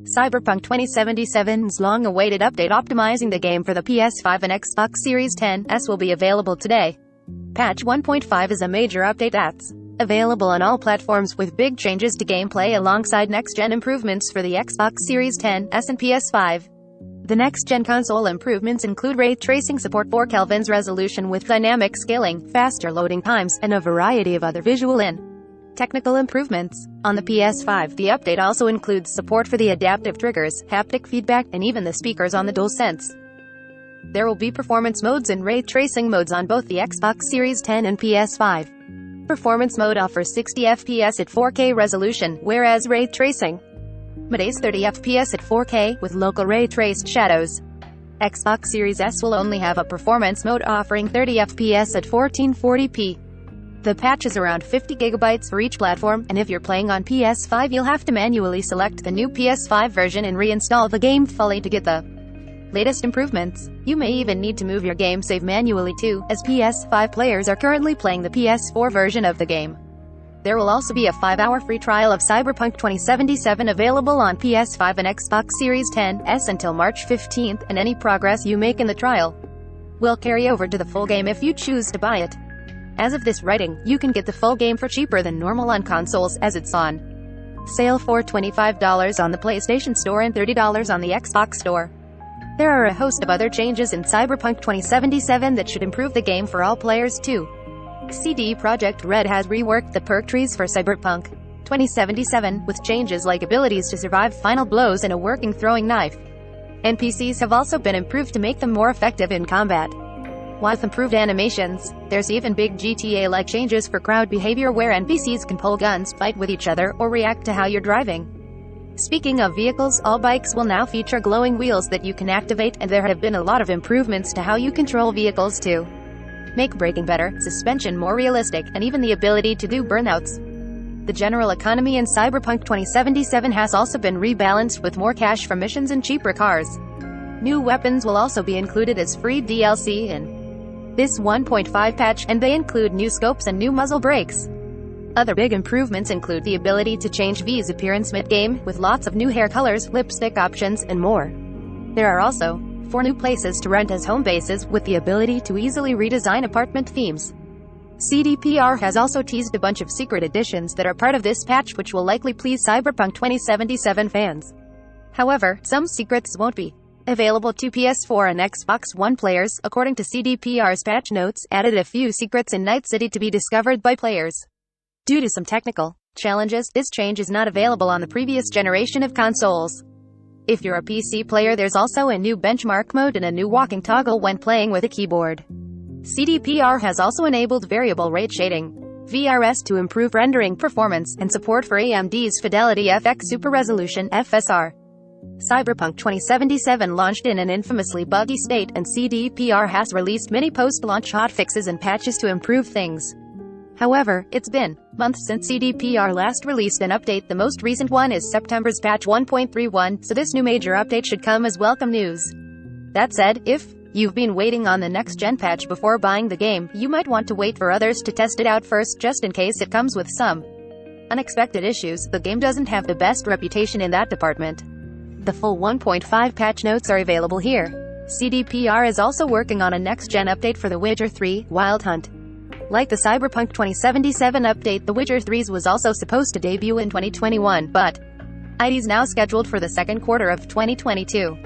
Cyberpunk 2077's long-awaited update optimizing the game for the PS5 and Xbox Series X will be available today. Patch 1.5 is a major update that's available on all platforms with big changes to gameplay alongside next-gen improvements for the Xbox Series X and PS5. The next-gen console improvements include ray tracing support for Kelvin's resolution with dynamic scaling, faster loading times, and a variety of other visual and technical improvements. On the PS5, the update also includes support for the adaptive triggers, haptic feedback, and even the speakers on the DualSense. There will be performance modes and ray tracing modes on both the Xbox Series X and PS5. Performance mode offers 60 FPS at 4K resolution, whereas ray tracing mode is 30 FPS at 4K, with local ray-traced shadows. Xbox Series S will only have a performance mode offering 30 FPS at 1440p. The patch is around 50 GB for each platform, and if you're playing on PS5 you'll have to manually select the new PS5 version and reinstall the game fully to get the latest improvements. You may even need to move your game save manually too, as PS5 players are currently playing the PS4 version of the game. There will also be a 5-hour free trial of Cyberpunk 2077 available on PS5 and Xbox Series X until March 15th, and any progress you make in the trial will carry over to the full game if you choose to buy it. As of this writing, you can get the full game for cheaper than normal on consoles, as it's on sale for $25 on the PlayStation Store and $30 on the Xbox Store. There are a host of other changes in Cyberpunk 2077 that should improve the game for all players too. CD Projekt Red has reworked the perk trees for Cyberpunk 2077, with changes like abilities to survive final blows and a working throwing knife. NPCs have also been improved to make them more effective in combat. With improved animations, there's even big GTA-like changes for crowd behavior where NPCs can pull guns, fight with each other, or react to how you're driving. Speaking of vehicles, all bikes will now feature glowing wheels that you can activate, and there have been a lot of improvements to how you control vehicles to make braking better, suspension more realistic, and even the ability to do burnouts. The general economy in Cyberpunk 2077 has also been rebalanced with more cash for missions and cheaper cars. New weapons will also be included as free DLC in this 1.5 patch, and they include new scopes and new muzzle brakes. Other big improvements include the ability to change V's appearance mid-game, with lots of new hair colors, lipstick options, and more. There are also 4 new places to rent as home bases, with the ability to easily redesign apartment themes. CDPR has also teased a bunch of secret editions that are part of this patch, which will likely please Cyberpunk 2077 fans. However, some secrets won't be available to PS4 and Xbox One players. According to CDPR's patch notes, added a few secrets in Night City to be discovered by players. Due to some technical challenges, this change is not available on the previous generation of consoles. If you're a PC player, there's also a new benchmark mode and a new walking toggle when playing with a keyboard. CDPR has also enabled variable rate shading (VRS) to improve rendering performance, and support for AMD's Fidelity FX Super Resolution (FSR). Cyberpunk 2077 launched in an infamously buggy state, and CDPR has released many post-launch hotfixes and patches to improve things. However, it's been months since CDPR last released an update. The most recent one is September's patch 1.31, so this new major update should come as welcome news. That said, if you've been waiting on the next-gen patch before buying the game, you might want to wait for others to test it out first, just in case it comes with some unexpected issues. The game doesn't have the best reputation in that department. The full 1.5 patch notes are available here. CDPR is also working on a next-gen update for The Witcher 3, Wild Hunt. Like the Cyberpunk 2077 update, The Witcher 3's was also supposed to debut in 2021, but it's now scheduled for the second quarter of 2022.